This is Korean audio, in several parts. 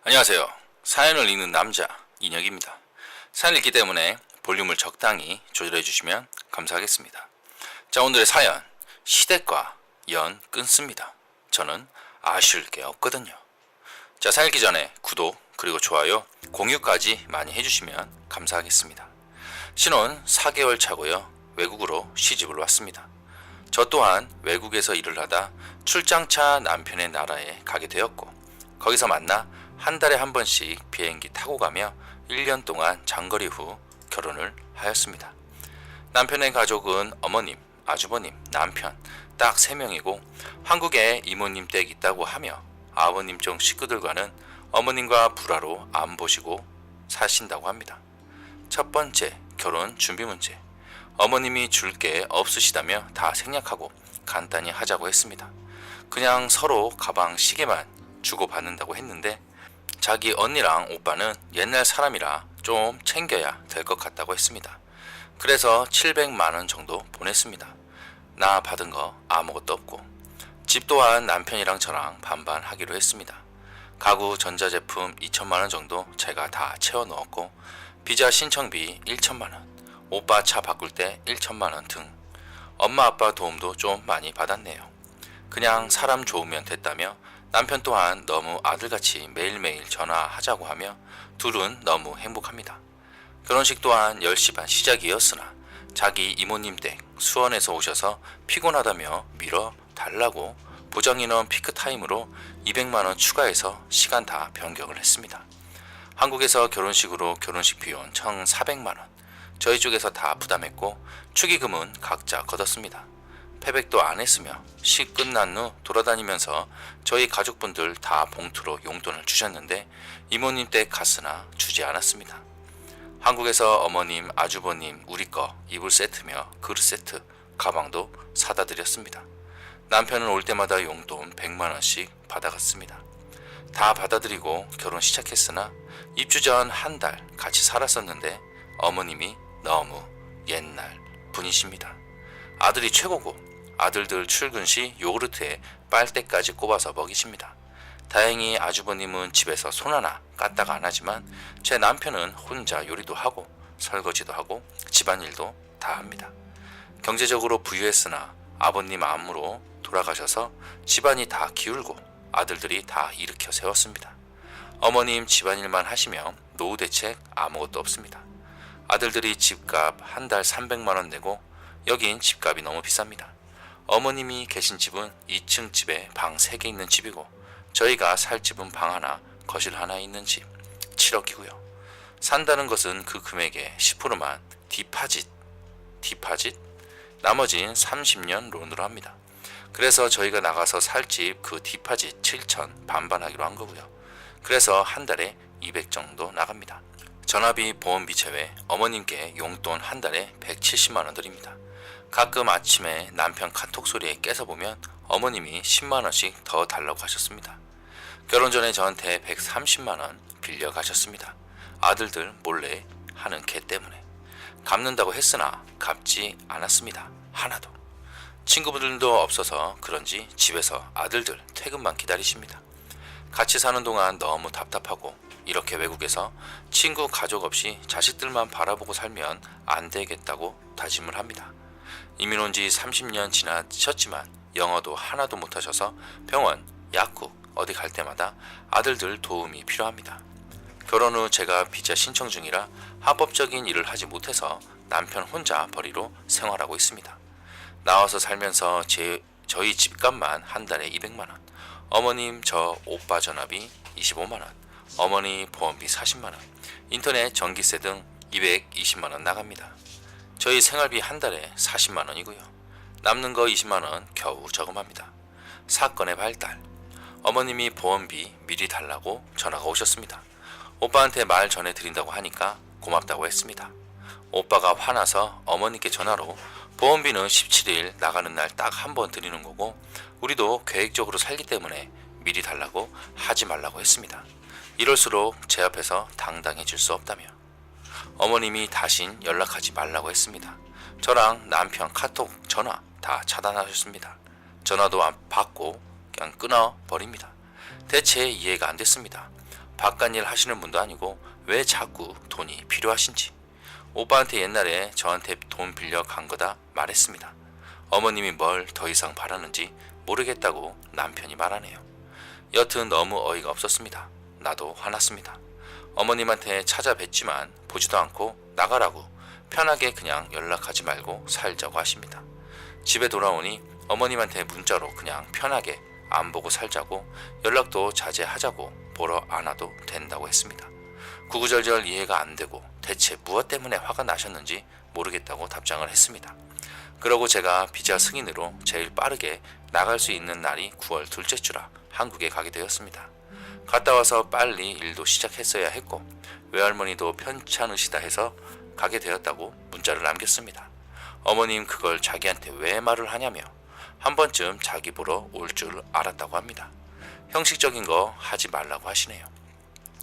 안녕하세요. 사연을 읽는 남자 인혁입니다. 사연 읽기 때문에 볼륨을 적당히 조절해 주시면 감사하겠습니다. 자, 오늘의 사연, 시댁과 연 끊습니다. 저는 아쉬울 게 없거든요. 자, 사연 읽기 전에 구독 그리고 좋아요, 공유까지 많이 해주시면 감사하겠습니다. 신혼 4개월 차고요. 외국으로 시집을 왔습니다. 저 또한 외국에서 일을 하다 출장차 남편의 나라에 가게 되었고, 거기서 만나 한 달에 한 번씩 비행기 타고 가며 1년 동안 장거리 후 결혼을 하였습니다. 남편의 가족은 어머님, 아주버님, 남편 딱 3명이고 한국에 이모님 댁 있다고 하며 아버님 쪽 식구들과는 어머님과 불화로 안 보시고 사신다고 합니다. 첫 번째, 결혼 준비 문제. 어머님이 줄 게 없으시다며 다 생략하고 간단히 하자고 했습니다. 그냥 서로 가방 시계만 주고받는다고 했는데 자기 언니랑 오빠는 옛날 사람이라 좀 챙겨야 될 것 같다고 했습니다. 그래서 700만 원 정도 보냈습니다. 나 받은 거 아무것도 없고, 집 또한 남편이랑 저랑 반반 하기로 했습니다. 가구 전자제품 2천만 원 정도 제가 다 채워 넣었고, 비자 신청비 1천만 원, 오빠 차 바꿀 때 1천만 원 등 엄마 아빠 도움도 좀 많이 받았네요. 그냥 사람 좋으면 됐다며 남편 또한 너무 아들같이 매일매일 전화하자고 하며 둘은 너무 행복합니다. 결혼식 또한 10시 반 시작이었으나 자기 이모님 댁 수원에서 오셔서 피곤하다며 미뤄 달라고 보정인원 피크타임으로 200만 원 추가해서 시간 다 변경을 했습니다. 한국에서 결혼식으로 결혼식 비용 총 400만 원, 저희 쪽에서 다 부담했고 축의금은 각자 걷었습니다. 패백도 안 했으며 식 끝난 후 돌아다니면서 저희 가족분들 다 봉투로 용돈을 주셨는데 이모님 댁 갔으나 주지 않았습니다. 한국에서 어머님, 아주버님 우리 거 이불 세트며 그릇 세트, 가방도 사다 드렸습니다. 남편은 올 때마다 용돈 100만 원씩 받아갔습니다. 다 받아들이고 결혼 시작했으나 입주 전 한 달 같이 살았었는데 어머님이 너무 옛날 분이십니다. 아들이 최고고 아들들 출근 시 요구르트에 빨대까지 꼽아서 먹이십니다. 다행히 아주버님은 집에서 손 하나 까딱 안 하지만 제 남편은 혼자 요리도 하고 설거지도 하고 집안일도 다 합니다. 경제적으로 부유했으나 아버님 암으로 돌아가셔서 집안이 다 기울고 아들들이 다 일으켜 세웠습니다. 어머님 집안일만 하시며 노후 대책 아무것도 없습니다. 아들들이 집값 한 달 300만 원 내고 여긴 집값이 너무 비쌉니다. 어머님이 계신 집은 2층 집에 방 3개 있는 집이고 저희가 살 집은 방 하나, 거실 하나 있는 집 7억이고요. 산다는 것은 그 금액의 10%만 디파짓, 나머진 30년 론으로 합니다. 그래서 저희가 나가서 살 집 그 디파짓 7천 반반하기로 한 거고요. 그래서 한 달에 200 정도 나갑니다. 전화비, 보험비 제외 어머님께 용돈 한 달에 170만 원 드립니다. 가끔 아침에 남편 카톡 소리에 깨서 보면 어머님이 10만 원씩 더 달라고 하셨습니다. 결혼 전에 저한테 130만 원 빌려 가셨습니다. 아들들 몰래 하는 개 때문에. 갚는다고 했으나 갚지 않았습니다. 하나도. 친구분들도 없어서 그런지 집에서 아들들 퇴근만 기다리십니다. 같이 사는 동안 너무 답답하고 이렇게 외국에서 친구 가족 없이 자식들만 바라보고 살면 안 되겠다고 다짐을 합니다. 이민 온 지 30년 지나셨지만 영어도 하나도 못하셔서 병원, 약국 어디 갈 때마다 아들들 도움이 필요합니다. 결혼 후 제가 비자 신청 중이라 합법적인 일을 하지 못해서 남편 혼자 벌이로 생활하고 있습니다. 나와서 살면서 저희 집값만 한 달에 200만 원, 어머님 저 오빠 전화비 25만 원, 어머니 보험비 40만 원, 인터넷 전기세 등 220만 원 나갑니다. 저희 생활비 한 달에 40만 원이고요. 남는 거 20만 원 겨우 저금합니다. 사건의 발달. 어머님이 보험비 미리 달라고 전화가 오셨습니다. 오빠한테 말 전해드린다고 하니까 고맙다고 했습니다. 오빠가 화나서 어머니께 전화로 보험비는 17일 나가는 날 딱 한 번 드리는 거고 우리도 계획적으로 살기 때문에 미리 달라고 하지 말라고 했습니다. 이럴수록 제 앞에서 당당해질 수 없다며 어머님이 다신 연락하지 말라고 했습니다. 저랑 남편 카톡, 전화 다 차단하셨습니다. 전화도 안 받고 그냥 끊어버립니다. 대체 이해가 안 됐습니다. 바깥일 하시는 분도 아니고 왜 자꾸 돈이 필요하신지. 오빠한테 옛날에 저한테 돈 빌려 간 거다 말했습니다. 어머님이 뭘 더 이상 바라는지 모르겠다고 남편이 말하네요. 여튼 너무 어이가 없었습니다. 나도 화났습니다. 어머님한테 찾아뵀지만 보지도 않고 나가라고 편하게 그냥 연락하지 말고 살자고 하십니다. 집에 돌아오니 어머님한테 문자로 그냥 편하게 안 보고 살자고 연락도 자제하자고 보러 안 와도 된다고 했습니다. 구구절절 이해가 안 되고 대체 무엇 때문에 화가 나셨는지 모르겠다고 답장을 했습니다. 그러고 제가 비자 승인으로 제일 빠르게 나갈 수 있는 날이 9월 둘째 주라 한국에 가게 되었습니다. 갔다 와서 빨리 일도 시작했어야 했고 외할머니도 편찮으시다 해서 가게 되었다고 문자를 남겼습니다. 어머님 그걸 자기한테 왜 말을 하냐며 한 번쯤 자기 보러 올 줄 알았다고 합니다. 형식적인 거 하지 말라고 하시네요.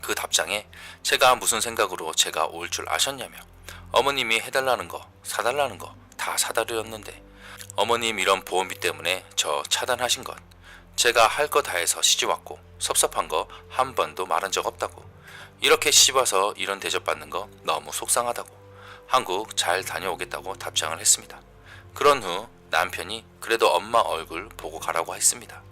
그 답장에 제가 무슨 생각으로 제가 올 줄 아셨냐며 어머님이 해달라는 거 사달라는 거 다 사다드렸는데 어머님 이런 보험비 때문에 저 차단하신 것 제가 할 거 다 해서 시집왔고 섭섭한 거 한 번도 말한 적 없다고 이렇게 씹어서 이런 대접받는 거 너무 속상하다고 한국 잘 다녀오겠다고 답장을 했습니다. 그런 후 남편이 그래도 엄마 얼굴 보고 가라고 했습니다.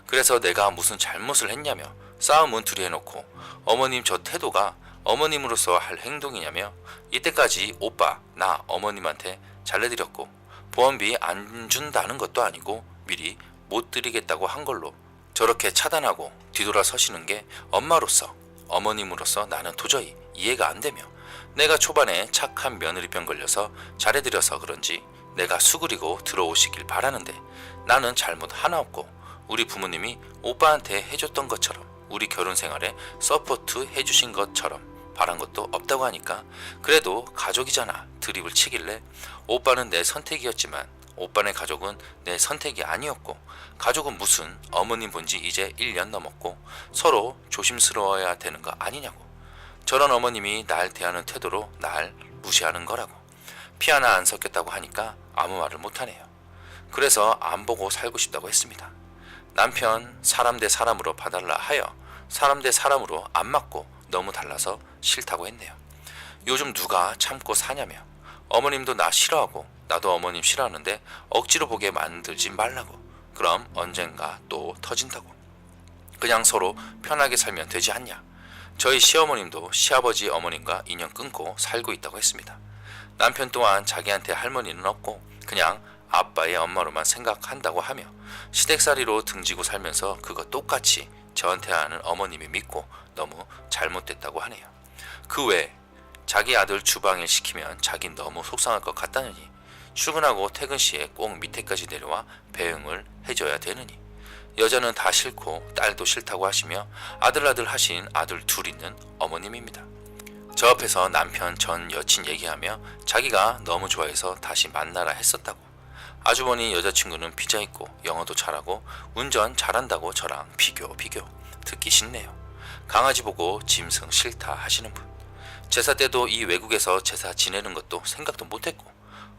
그래서 내가 무슨 잘못을 했냐며 싸움은 둘이 해놓고 어머님 저 태도가 어머님으로서 할 행동이냐며 이때까지 오빠 나 어머님한테 잘내드렸고 보험비 안 준다는 것도 아니고 미리 못 드리겠다고 한 걸로 저렇게 차단하고 뒤돌아서시는 게 엄마로서 어머님으로서 나는 도저히 이해가 안 되며 내가 초반에 착한 며느리병 걸려서 잘해드려서 그런지 내가 수그리고 들어오시길 바라는데 나는 잘못 하나 없고 우리 부모님이 오빠한테 해줬던 것처럼 우리 결혼 생활에 서포트 해주신 것처럼 바란 것도 없다고 하니까 그래도 가족이잖아 드립을 치길래 오빠는 내 선택이었지만 오빠네 가족은 내 선택이 아니었고 가족은 무슨 어머님 본지 이제 1년 넘었고 서로 조심스러워야 되는 거 아니냐고 저런 어머님이 날 대하는 태도로 날 무시하는 거라고 피 하나 안 섞였다고 하니까 아무 말을 못하네요. 그래서 안 보고 살고 싶다고 했습니다. 남편 사람 대 사람으로 봐달라 하여 사람 대 사람으로 안 맞고 너무 달라서 싫다고 했네요. 요즘 누가 참고 사냐며 어머님도 나 싫어하고 나도 어머님 싫어하는데 억지로 보게 만들지 말라고 그럼 언젠가 또 터진다고 그냥 서로 편하게 살면 되지 않냐. 저희 시어머님도 시아버지 어머님과 인연 끊고 살고 있다고 했습니다. 남편 또한 자기한테 할머니는 없고 그냥 아빠의 엄마로만 생각한다고 하며 시댁살이로 등지고 살면서 그거 똑같이 저한테 하는 어머님이 믿고 너무 잘못됐다고 하네요. 그 외에 자기 아들 주방일 시키면 자긴 너무 속상할 것 같다느니 출근하고 퇴근 시에 꼭 밑에까지 내려와 배웅을 해줘야 되느니 여자는 다 싫고 딸도 싫다고 하시며 아들 하신 아들 둘 있는 어머님입니다. 저 앞에서 남편 전 여친 얘기하며 자기가 너무 좋아해서 다시 만나라 했었다고 아주머니 여자친구는 비자 있고 영어도 잘하고 운전 잘한다고 저랑 비교 듣기 싫네요. 강아지 보고 짐승 싫다 하시는 분 제사 때도 이 외국에서 제사 지내는 것도 생각도 못했고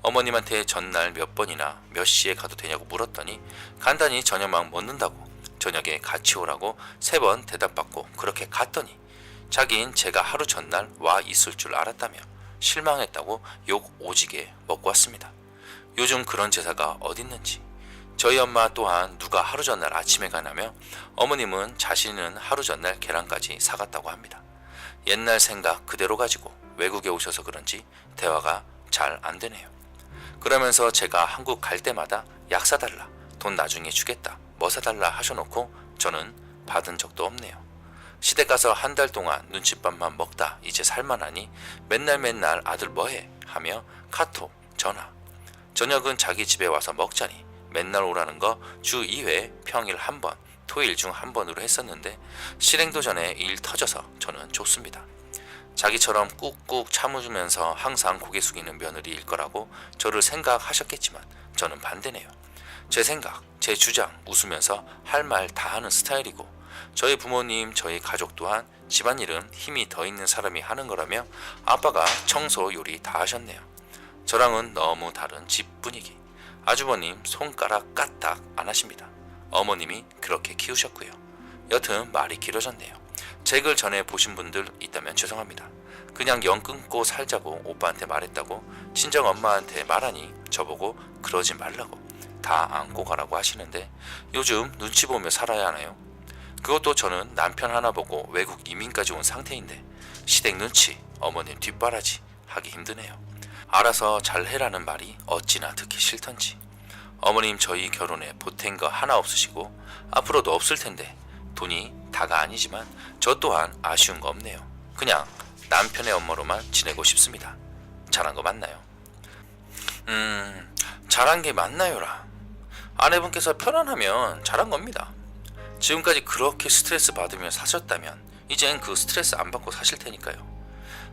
어머님한테 전날 몇 번이나 몇 시에 가도 되냐고 물었더니 간단히 저녁만 먹는다고 저녁에 같이 오라고 3번 대답받고 그렇게 갔더니 자긴 제가 하루 전날 와 있을 줄 알았다며 실망했다고 욕 오지게 먹고 왔습니다. 요즘 그런 제사가 어딨는지 저희 엄마 또한 누가 하루 전날 아침에 가냐며 어머님은 자신은 하루 전날 계란까지 사갔다고 합니다. 옛날 생각 그대로 가지고 외국에 오셔서 그런지 대화가 잘 안 되네요. 그러면서 제가 한국 갈 때마다 약 사달라 돈 나중에 주겠다 뭐 사달라 하셔놓고 저는 받은 적도 없네요. 시댁 가서 한 달 동안 눈칫밥만 먹다 이제 살만하니 맨날 아들 뭐해 하며 카톡 전화 저녁은 자기 집에 와서 먹자니 맨날 오라는 거 주 2회 평일 1번 토일 중 1번으로 했었는데 실행도 전에 일 터져서 저는 좋습니다. 자기처럼 꾹꾹 참으면서 항상 고개 숙이는 며느리일 거라고 저를 생각하셨겠지만 저는 반대네요. 제 생각, 제 주장 웃으면서 할 말 다 하는 스타일이고 저희 부모님, 저희 가족 또한 집안일은 힘이 더 있는 사람이 하는 거라며 아빠가 청소 요리 다 하셨네요. 저랑은 너무 다른 집 분위기. 아주버님 손가락 까딱 안 하십니다. 어머님이 그렇게 키우셨고요. 여튼 말이 길어졌네요. 제 글 전에 보신 분들 있다면 죄송합니다. 그냥 연 끊고 살자고 오빠한테 말했다고 친정 엄마한테 말하니 저보고 그러지 말라고 다 안고 가라고 하시는데 요즘 눈치 보며 살아야 하나요? 그것도 저는 남편 하나 보고 외국 이민까지 온 상태인데 시댁 눈치, 어머님 뒷바라지 하기 힘드네요. 알아서 잘해라는 말이 어찌나 듣기 싫던지. 어머님 저희 결혼에 보탠 거 하나 없으시고 앞으로도 없을 텐데 돈이 다가 아니지만 저 또한 아쉬운 거 없네요. 그냥 남편의 엄마로만 지내고 싶습니다. 잘한 거 맞나요? 잘한 게 맞나요라. 아내분께서 편안하면 잘한 겁니다. 지금까지 그렇게 스트레스 받으며 사셨다면 이젠 그 스트레스 안 받고 사실 테니까요.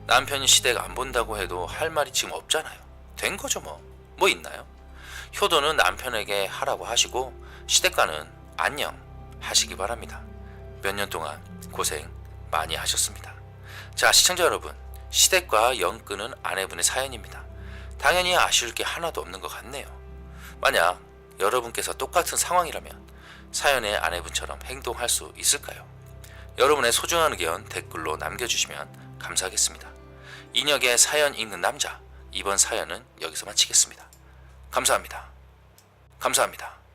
남편이 시댁 안 본다고 해도 할 말이 지금 없잖아요. 된 거죠 뭐. 뭐 있나요? 효도는 남편에게 하라고 하시고 시댁과는 안녕 하시기 바랍니다. 몇 년 동안 고생 많이 하셨습니다. 자, 시청자 여러분, 시댁과 연 끊은 아내분의 사연입니다. 당연히 아쉬울 게 하나도 없는 것 같네요. 만약 여러분께서 똑같은 상황이라면 사연의 아내분처럼 행동할 수 있을까요? 여러분의 소중한 의견 댓글로 남겨주시면 감사하겠습니다. 인혁의 사연 읽는 남자, 이번 사연은 여기서 마치겠습니다. 감사합니다. 감사합니다.